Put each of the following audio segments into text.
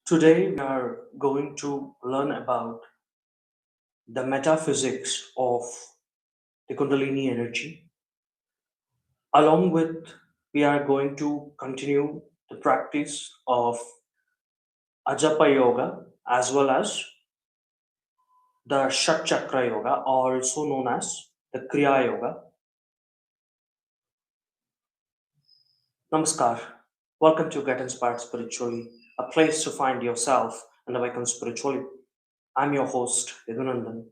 Today we are going to learn about the metaphysics of the Kundalini energy. Along with, we are going to continue the practice of Ajapa Yoga as well as the Shat-Chakra Yoga, also known as the Kriya Yoga. Namaskar. Welcome to Get Inspired Spiritually, a place to find yourself and awaken spiritually. I'm your host, Yadunandan.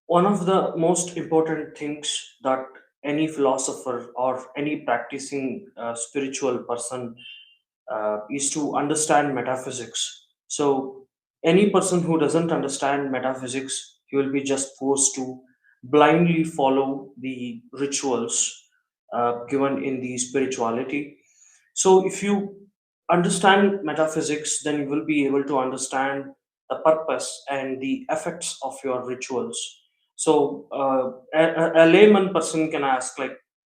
One of the most important things that any philosopher or any practicing spiritual person is to understand metaphysics. So any person who doesn't understand metaphysics, he will be just forced to blindly follow the rituals given in the spirituality. So if you understand metaphysics, then you will be able to understand the purpose and the effects of your rituals. So a layman person can ask, like,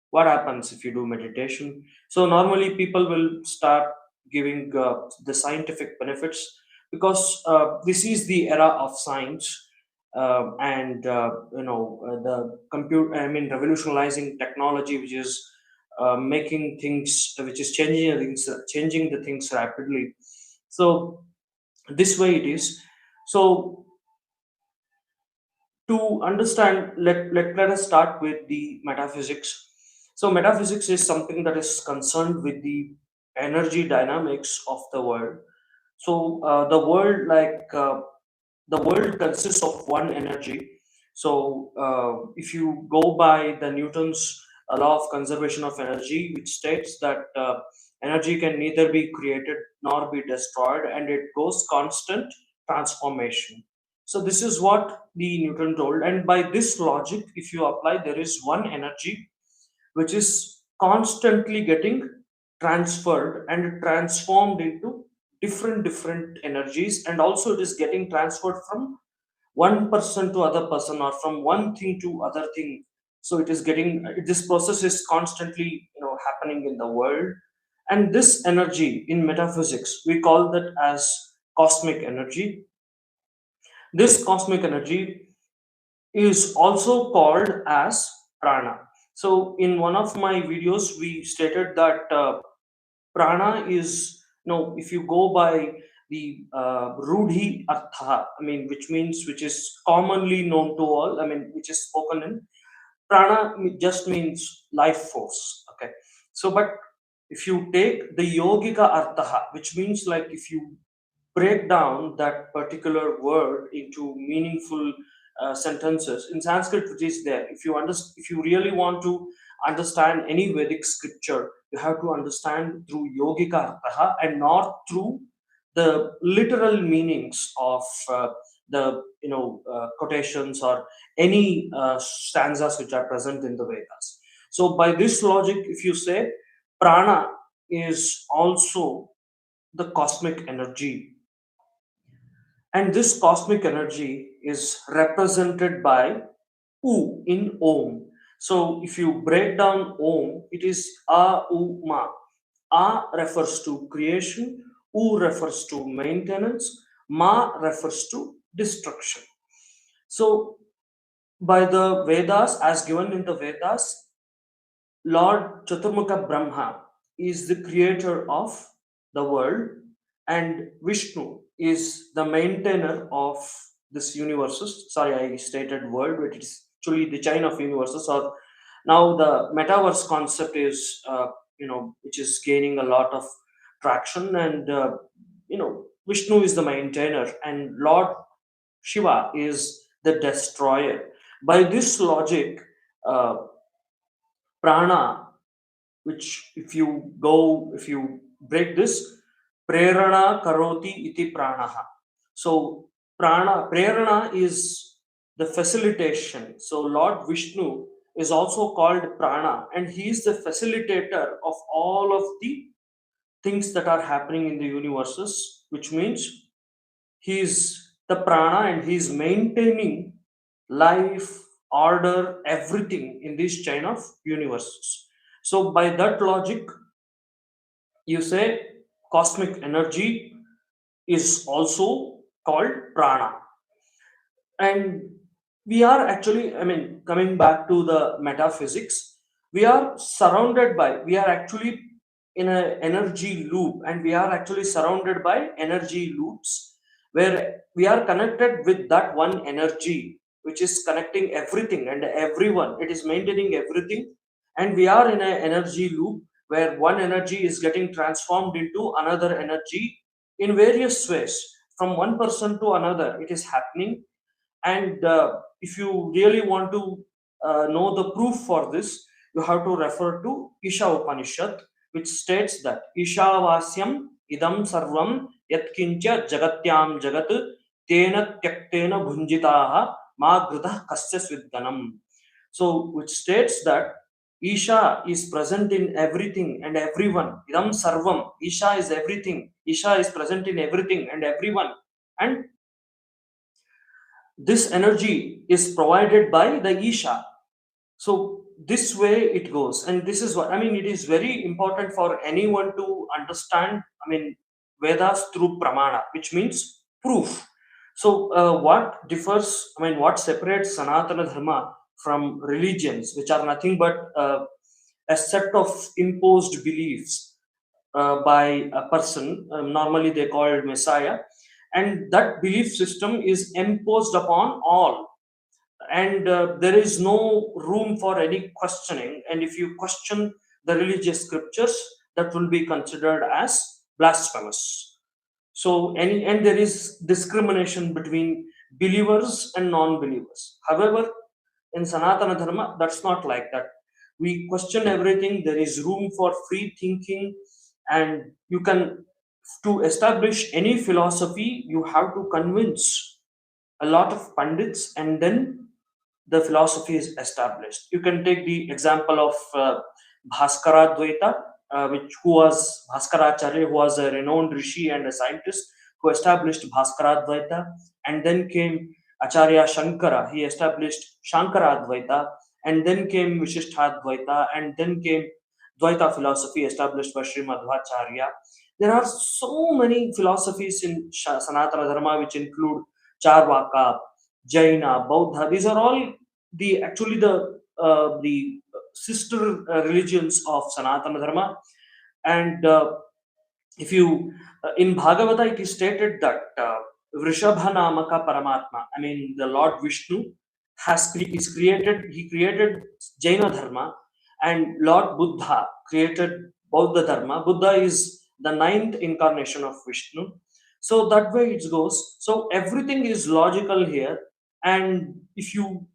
what happens if you do meditation? So normally people will start giving the scientific benefits, because this is the era of science, and the computer. I mean, revolutionizing technology, which is making things, which is changing the things rapidly. So this way it is. So to understand, let us start with the metaphysics. So metaphysics is something that is concerned with the energy dynamics of the world. So the world consists of one energy. So if you go by the Newton's law of conservation of energy, which states that energy can neither be created nor be destroyed, and it goes constant transformation. So this is what the Newton told, and by this logic, if you apply, there is one energy which is constantly getting transferred and transformed into different energies, and also it is getting transferred from one person to other person, or from one thing to other thing. So it is getting, this process is constantly happening in the world. And this energy, in metaphysics we call that as cosmic energy. This cosmic energy is also called as prana. So in one of my videos we stated that prana is, if you go by the rudhi artha, I mean, which means, which is commonly known to all, I mean, which is spoken in, prana just means life force. Okay. So but if you take the yogika artha, which means, like, if you break down that particular word into meaningful sentences in Sanskrit, which is there. If you really want to understand any Vedic scripture, you have to understand through yogika artha and not through the literal meanings of quotations or any stanzas which are present in the Vedas. So by this logic, if you say prana is also the cosmic energy, and this cosmic energy is represented by U in Om. So if you break down Om, it is A U Ma. A refers to creation, U refers to maintenance, Ma refers to destruction. So by the Vedas, as given in the Vedas, Lord Chaturmukha Brahma is the creator of the world, and Vishnu is the maintainer of this universes. Sorry, I stated world, but it's actually the chain of universes. Or now the metaverse concept is, which is gaining a lot of traction, and Vishnu is the maintainer, and Lord Shiva is the destroyer. By this logic, uh, prana, which if you break this, prerana karoti iti pranaha. So prerana is the facilitation. So Lord Vishnu is also called prana, and he is the facilitator of all of the things that are happening in the universes, which means he is the prana, and he is maintaining life, order, everything in this chain of universes. So by that logic, you say cosmic energy is also called prana. And we are actually, I mean, coming back to the metaphysics, we are surrounded by, we are actually in an energy loop, and we are actually surrounded by energy loops where we are connected with that one energy which is connecting everything and everyone. It is maintaining everything, and we are in an energy loop where one energy is getting transformed into another energy in various ways. From one person to another it is happening. And if you really want to know the proof for this, you have to refer to Isha Upanishad, which states that Ishavasyam idam sarvam yatkincha jagatyam jagat tena tyaktena bhunjitaha ma gritah kasya svidganam. So, which states that Isha is present in everything and everyone. Idam sarvam. Isha is everything. Isha is present in everything and everyone. And this energy is provided by the Isha. So this way it goes, and this is what I mean. It is very important for anyone to understand. I mean, Vedas through Pramana, which means proof. So what differs? I mean, what separates Sanatana Dharma from religions, which are nothing but a set of imposed beliefs by a person. Normally, they call it Messiah, and that belief system is imposed upon all, and there is no room for any questioning. And if you question the religious scriptures, that will be considered as blasphemous. So any, and there is discrimination between believers and non-believers. However, in Sanatana Dharma, that's not like that. We question everything. There is room for free thinking, and you can, to establish any philosophy, you have to convince a lot of pandits, and then the philosophy is established. You can take the example of Bhaskara Dvaita, which who was Bhaskaracharya, who was a renowned rishi and a scientist who established Bhaskara Dvaita, and then came Acharya Shankara. He established Shankara Dvaita, and then came Vishishtha Dvaita, and then came Dvaita philosophy established by Sri Madhvacharya. There are so many philosophies in Sanatana Dharma, which include Charvaka, Jaina, Buddha. These are all the actually the sister religions of Sanatana Dharma. And if you in Bhagavata, it is stated that Vrishabha Namaka Paramatma, I mean the Lord Vishnu, is created. He created Jaina Dharma, and Lord Buddha created Bauddha Dharma. Buddha is the ninth incarnation of Vishnu. So that way it goes. So everything is logical here, and if you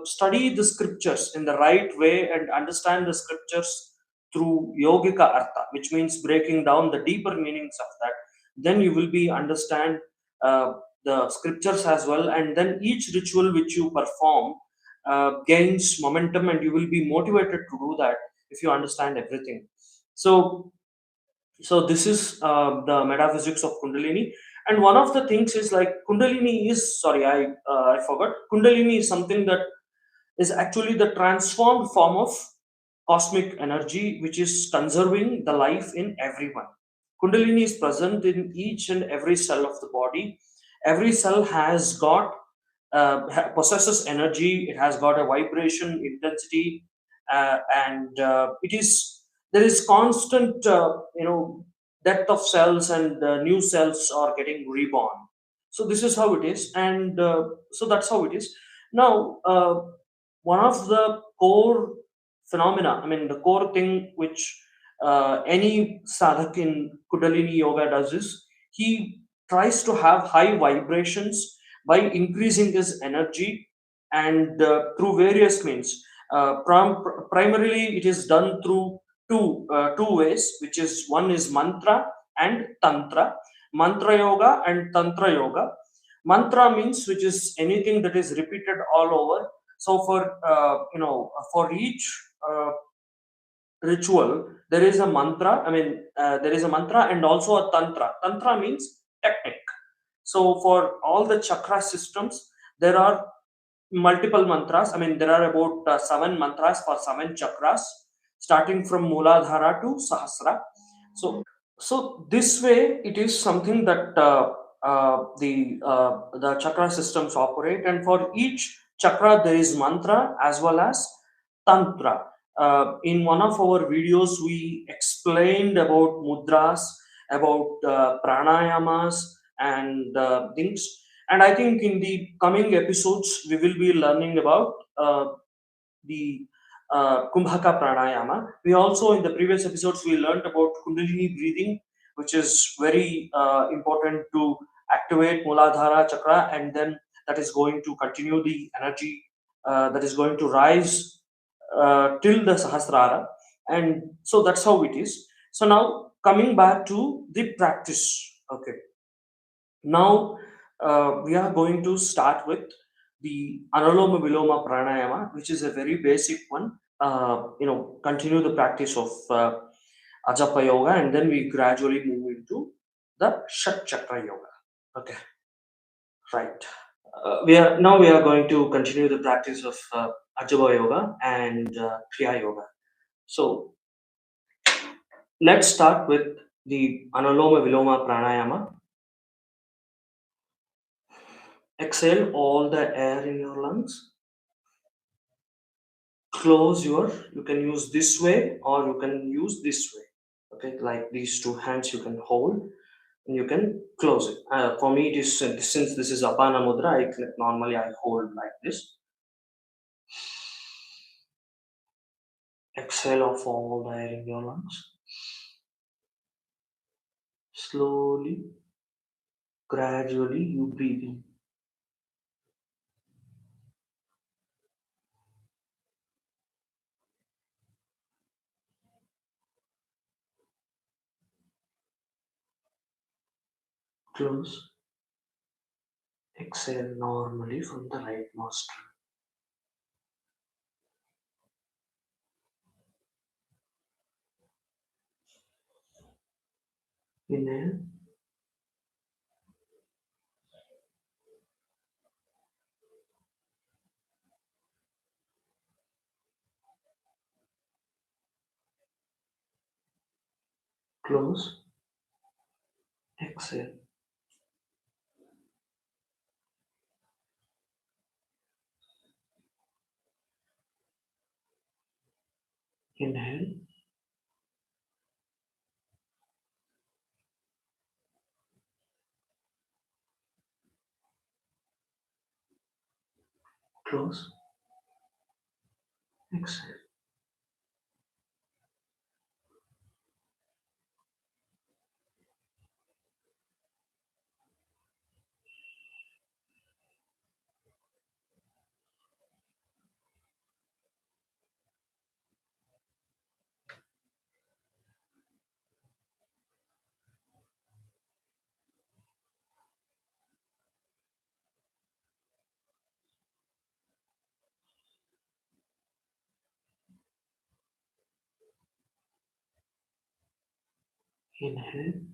study the scriptures in the right way and understand the scriptures through yogika artha, which means breaking down the deeper meanings of that, then you will be understand the scriptures as well, and then each ritual which you perform gains momentum, and you will be motivated to do that if you understand everything. So this is the metaphysics of Kundalini. And one of the things is like Kundalini is, sorry, I forgot. Kundalini is something that is actually the transformed form of cosmic energy which is conserving the life in everyone. Kundalini is present in each and every cell of the body. Every cell has got possesses energy. It has got a vibration intensity, and it is, there is constant death of cells, and new cells are getting reborn. So this is how it is, and so that's how it is. Now one of the core phenomena, I mean the core thing which any sadhak in Kundalini Yoga does is he tries to have high vibrations by increasing his energy, and through various means. Primarily, it is done through two ways, which is one is mantra and tantra. Mantra yoga and tantra yoga. Mantra means which is anything that is repeated all over. So for each ritual there is a mantra. I mean there is a mantra and also a tantra. Tantra means technique. So for all the chakra systems there are multiple mantras. I mean there are about seven mantras for seven chakras, starting from Mooladhara to Sahasra. So this way it is something that the chakra systems operate, and for each chakra there is mantra as well as tantra. In one of our videos, we explained about mudras, about pranayamas, and things. And I think in the coming episodes, we will be learning about the Kumbhaka Pranayama. We also, in the previous episodes, we learned about Kundalini breathing, which is very important to activate Muladhara chakra, and then that is going to continue the energy that is going to rise till the Sahasrara. And so that's how it is. So now coming back to the practice. Okay. Now we are going to start with the Analoma Viloma Pranayama, which is a very basic one. Continue the practice of Ajapa Yoga, and then we gradually move into the Shat-Chakra Yoga. Okay, right. We are going to continue the practice of Ajapa Yoga and Kriya Yoga. So let's start with the Analoma Viloma Pranayama. Exhale all the air in your lungs. Close you can use this way or you can use this way. Okay, like these two hands you can hold and you can close it. For me, it is since this is Apana Mudra, normally I hold like this. Exhale off all the air in your lungs. Slowly, gradually, you breathe in. Close. Exhale normally from the right nostril. Inhale. Close. Exhale. Inhale. Close. Exhale. Inhale.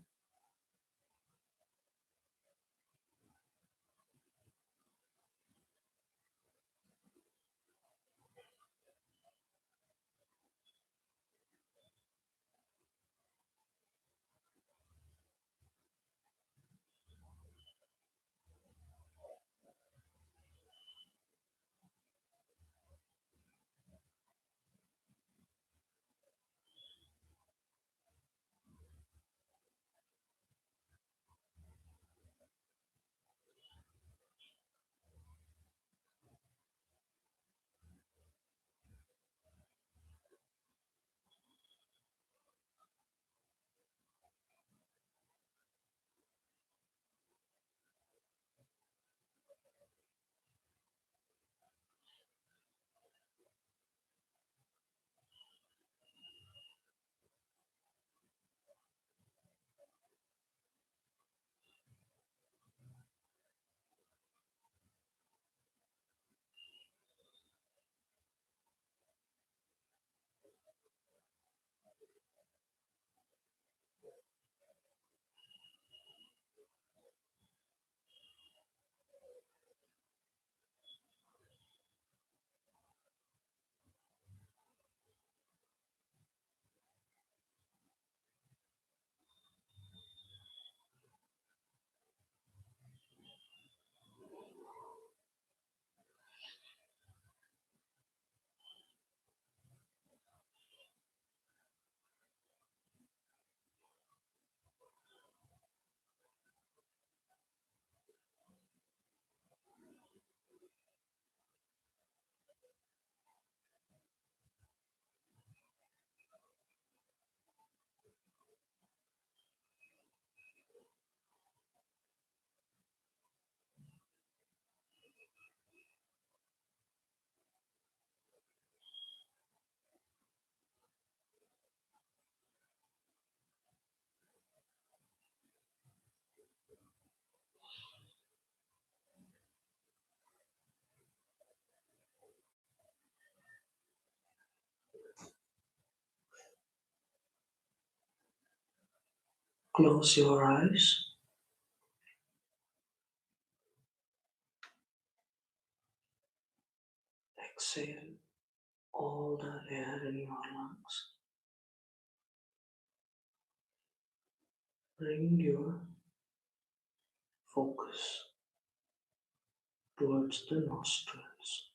Close your eyes. Exhale all the air in your lungs. Bring your focus towards the nostrils.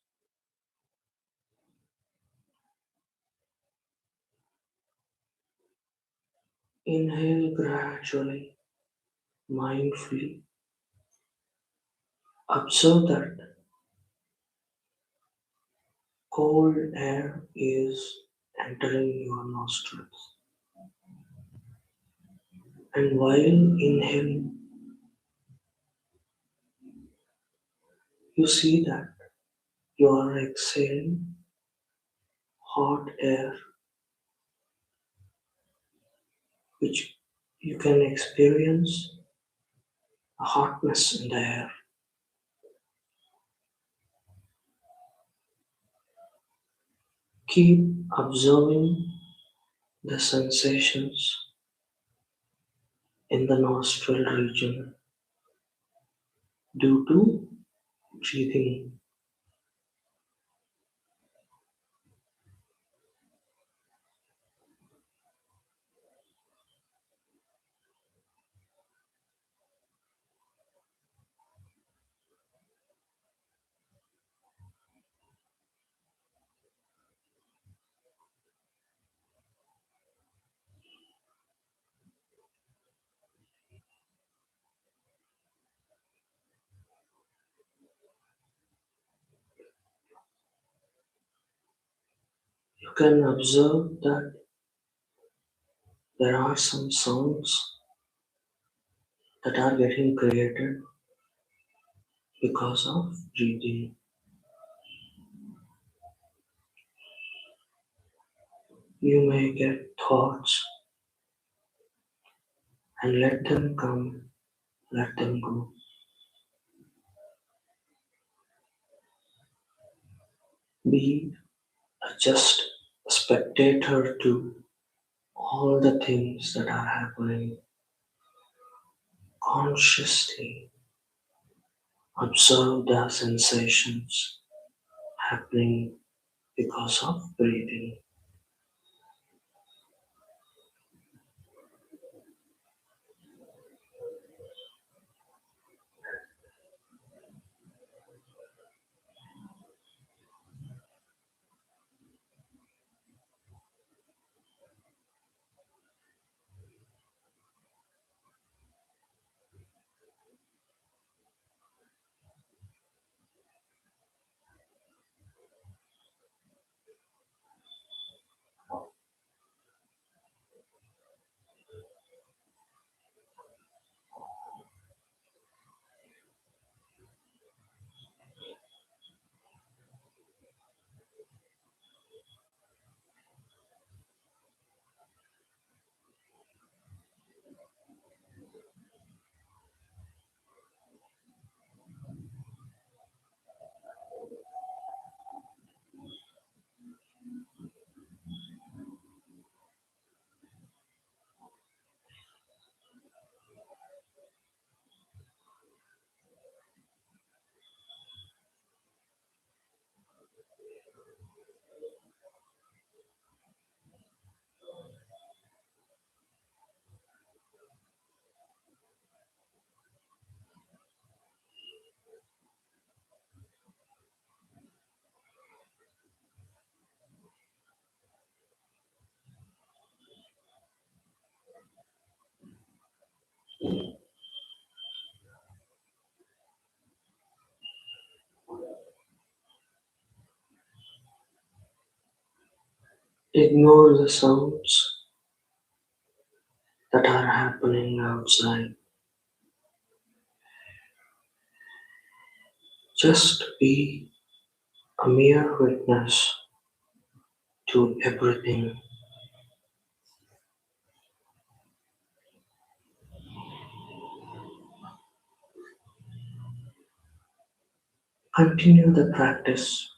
Inhale gradually, mindfully. Observe that cold air is entering your nostrils. And while inhaling, you see that you are exhaling hot air, which you can experience a hotness in the air. Keep observing the sensations in the nostril region due to breathing. You can observe that there are some sounds that are getting created because of breathing. You may get thoughts and let them come, let them go. Be just a spectator to all the things that are happening. Consciously observe the sensations happening because of breathing. Ignore the sounds that are happening outside. Just be a mere witness to everything. Continue the practice.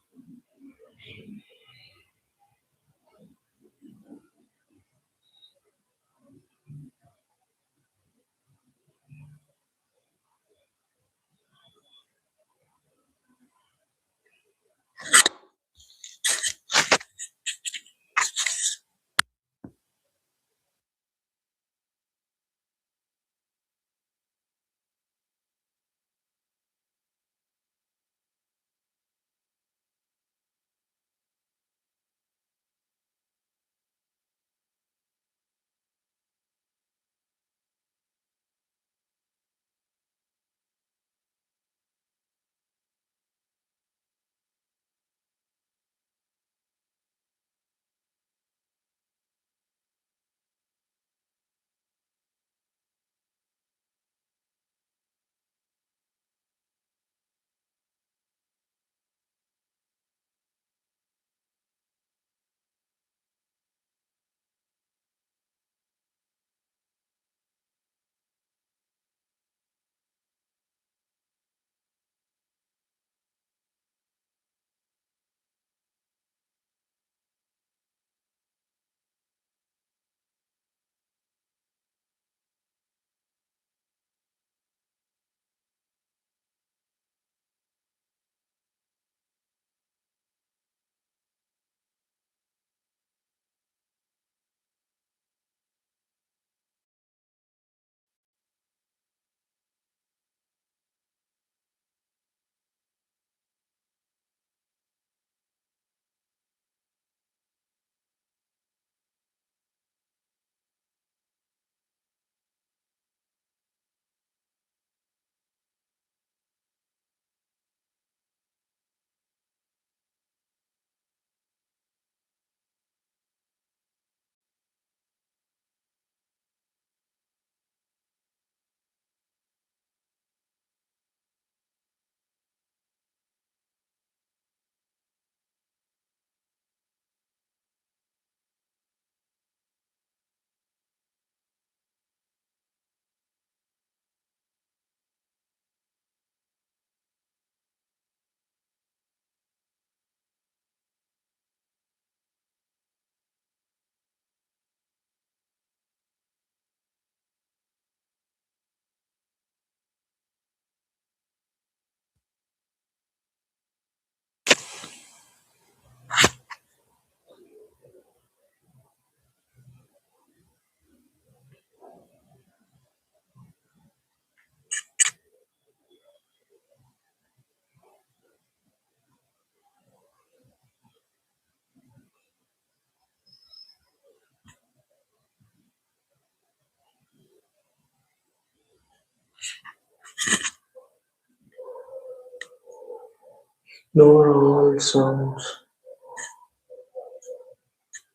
Ignore all sounds,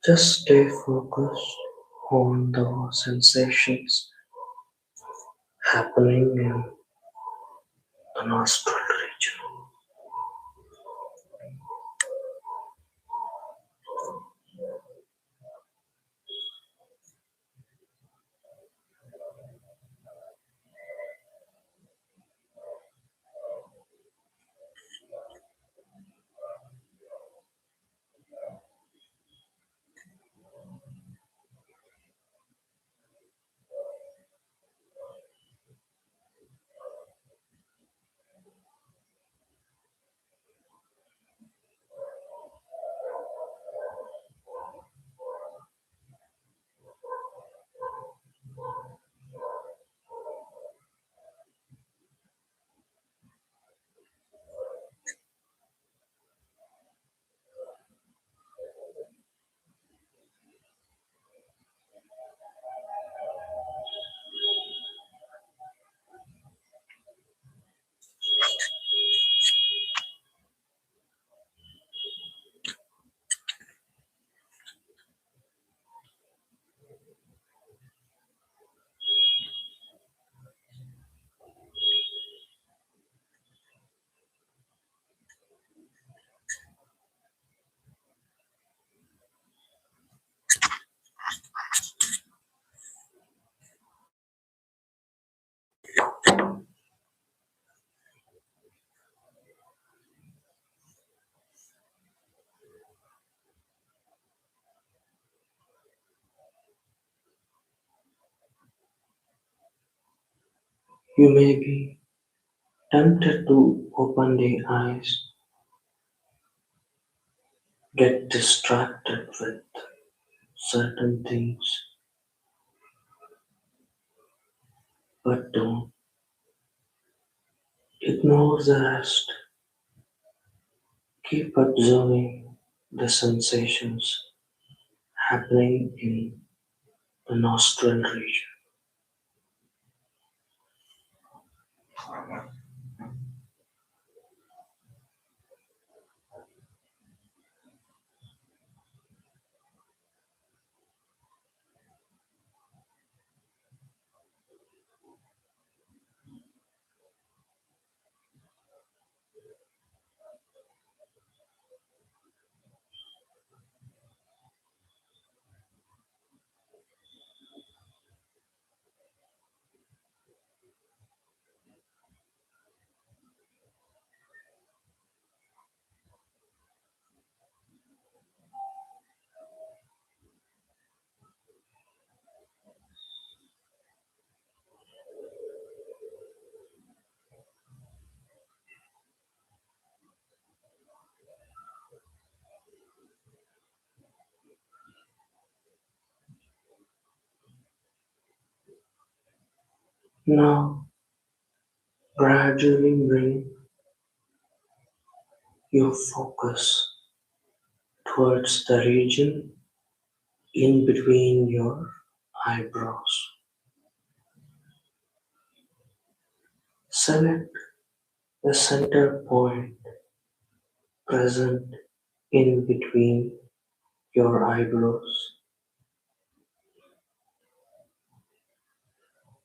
just stay focused on the sensations happening in the nostril region. You may be tempted to open the eyes, get distracted with certain things, but don't ignore the rest. Keep observing the sensations happening in the nostril region. Now, gradually bring your focus towards the region in between your eyebrows. Select the center point present in between your eyebrows.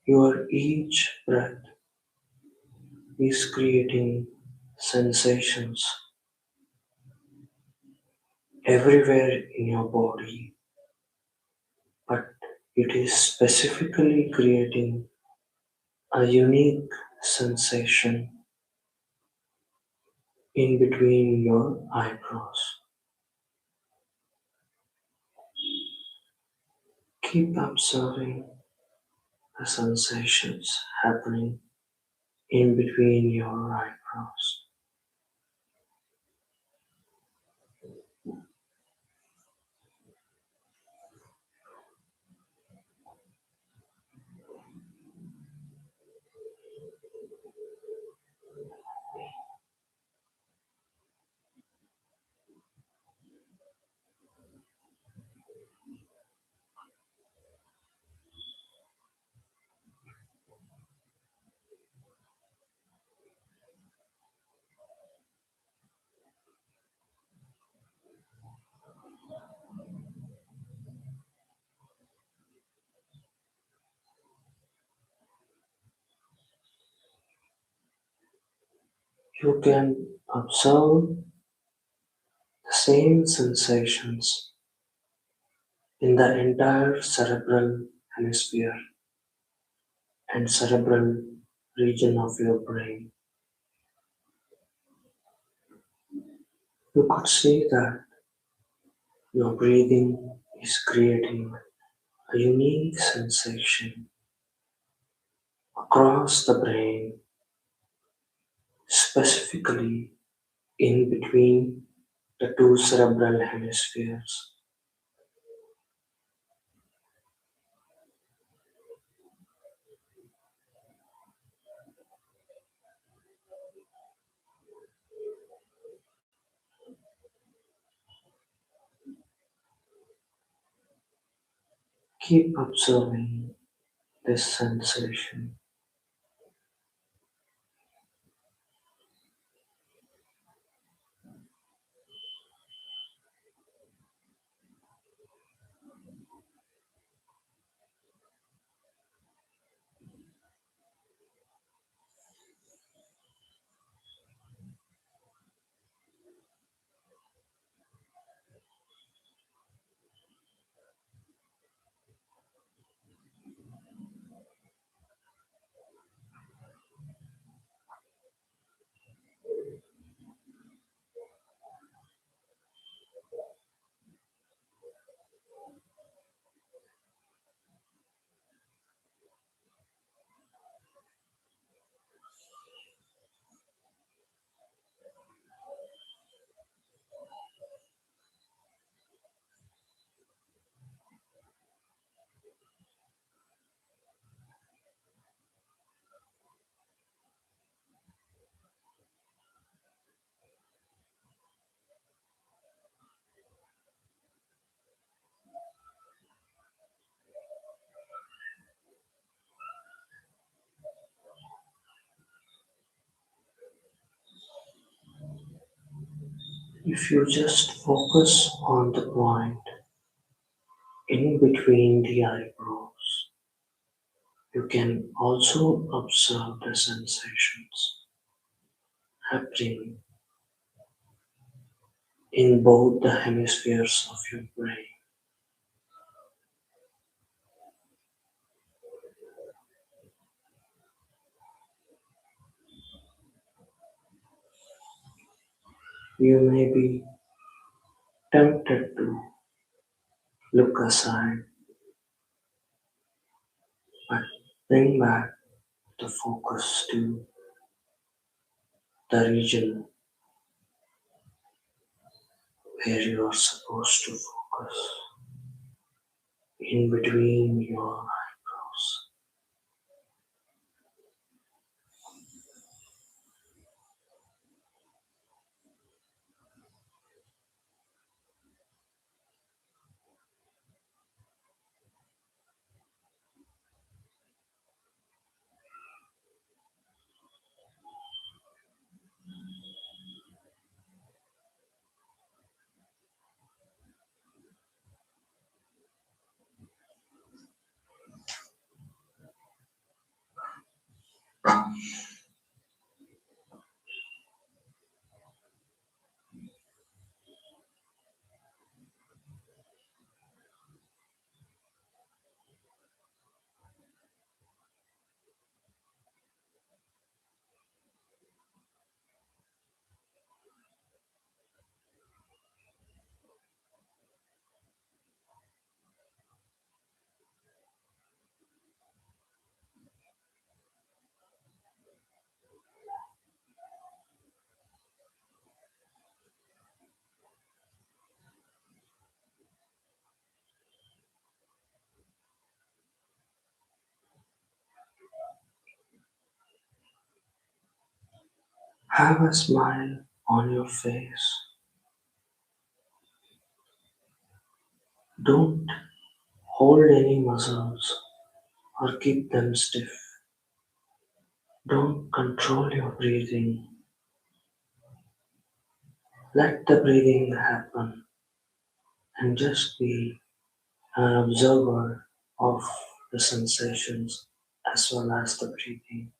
Your each breath is creating sensations everywhere in your body, but it is specifically creating a unique sensation in between your eyebrows. Keep observing the sensations happening in between your eyebrows. You can observe the same sensations in the entire cerebral hemisphere and cerebral region of your brain. You could see that your breathing is creating a unique sensation across the brain, specifically in between the two cerebral hemispheres. Keep observing this sensation. If you just focus on the point in between the eyebrows, you can also observe the sensations happening in both the hemispheres of your brain. You may be tempted to look aside, but bring back the focus to the region where you are supposed to focus, in between your eyebrows. Have a smile on your face. Don't hold any muscles or keep them stiff. Don't control your breathing. Let the breathing happen and just be an observer of the sensations as well as the breathing.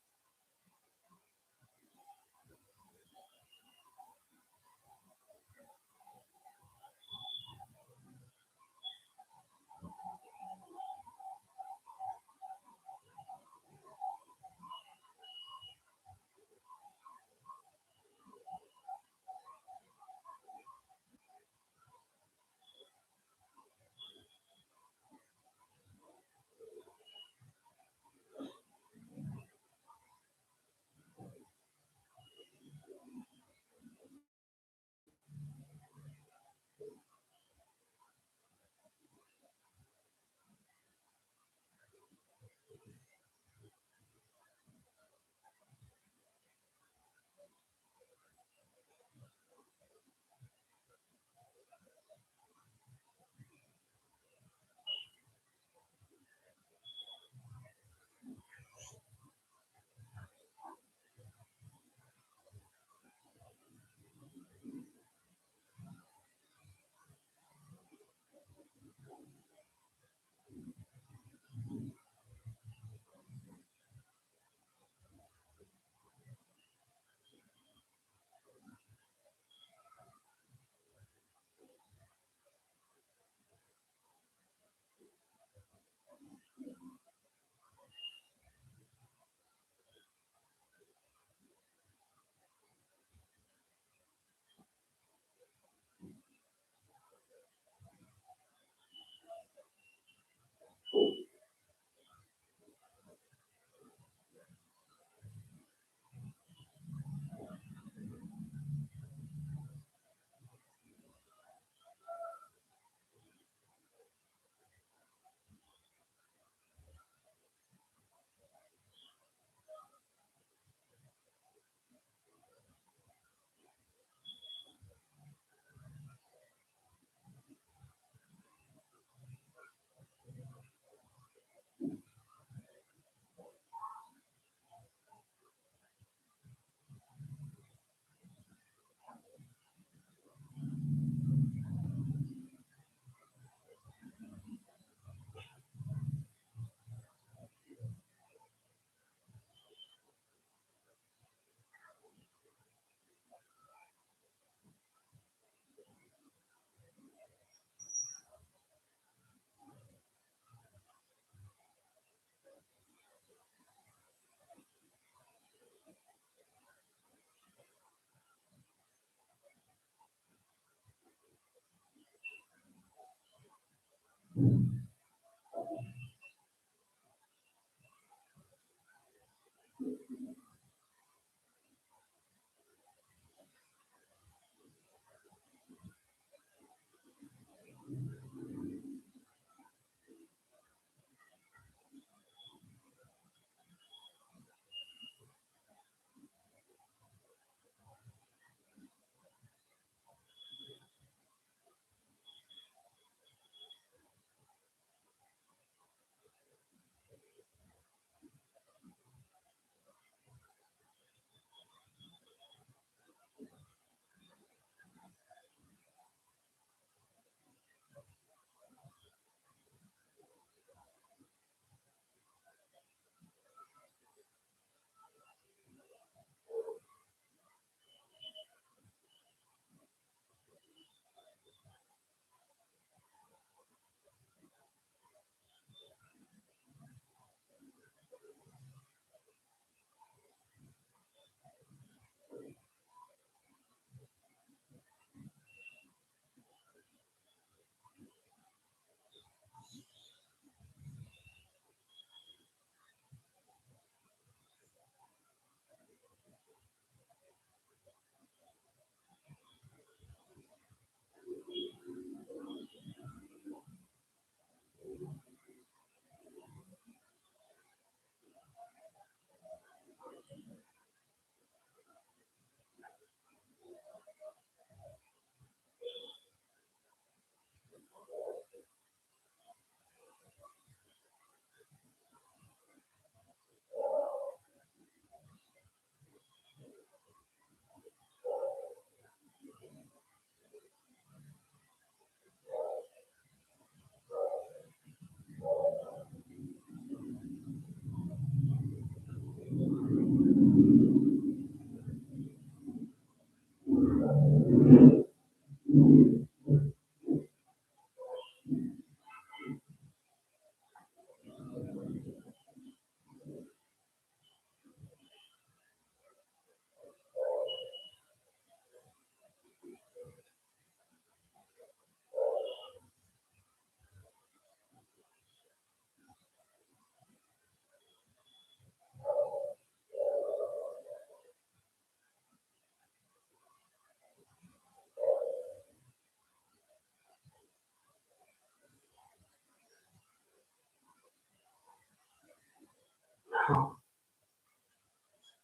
Now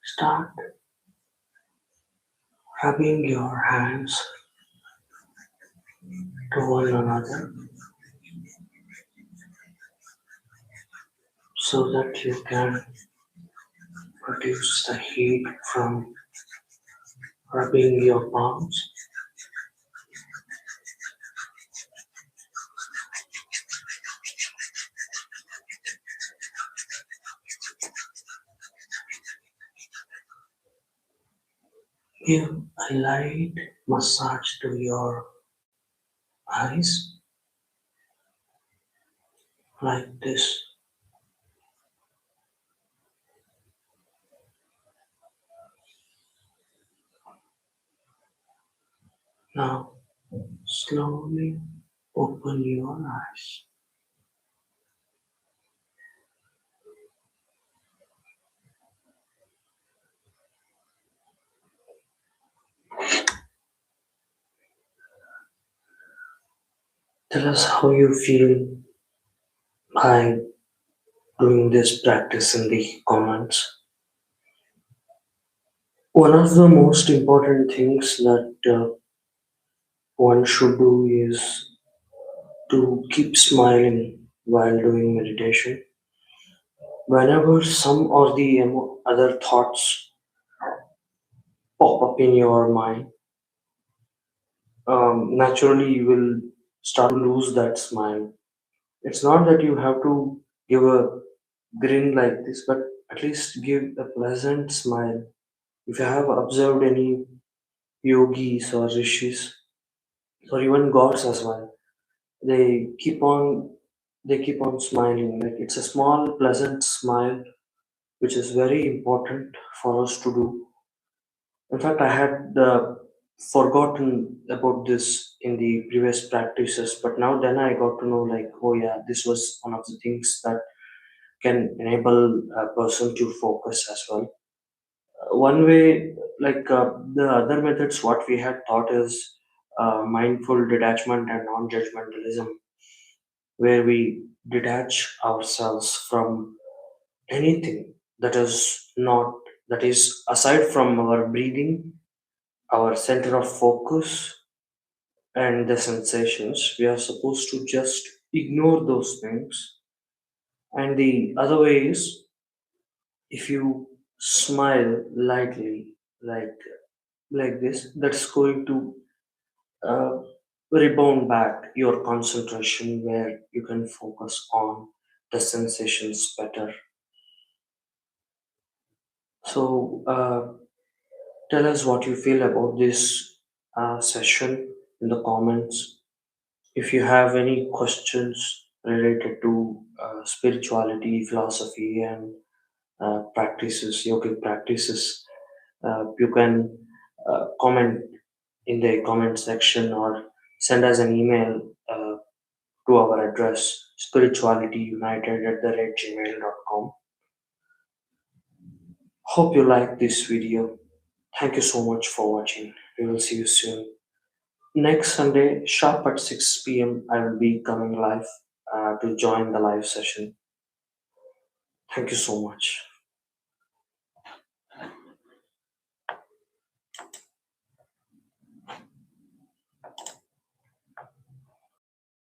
start rubbing your hands to one another so that you can produce the heat from rubbing your palms. Give a light massage to your eyes like this. Now slowly open your eyes. Tell us how you feel by doing this practice in the comments. One of the most important things that one should do is to keep smiling while doing meditation. Whenever some or the other thoughts pop up in your mind, naturally you will start to lose that smile. It's not that you have to give a grin like this, but at least give a pleasant smile. If you have observed any yogis or rishis or even gods as well, they keep on they keep on smiling. Like it's a small pleasant smile which is very important for us to do. In fact, I had forgotten about this in the previous practices, but now then I got to know, like, oh yeah, this was one of the things that can enable a person to focus as well. One way, like the other methods, what we had thought is mindful detachment and non-judgmentalism, where we detach ourselves from anything that is not, that is aside from our breathing, our center of focus, and the sensations. We are supposed to just ignore those things. And the other way is, if you smile lightly, like this, that's going to uh, rebound back your concentration, where you can focus on the sensations better. So tell us what you feel about this session in the comments. If you have any questions related to spirituality, philosophy, and practices, yogic practices, you can comment in the comment section or send us an email to our address spiritualityunited@gmail.com. Hope you like this video. Thank you so much for watching. We will see you soon. Next Sunday, sharp at 6 p.m., I will be coming live to join the live session. Thank you so much.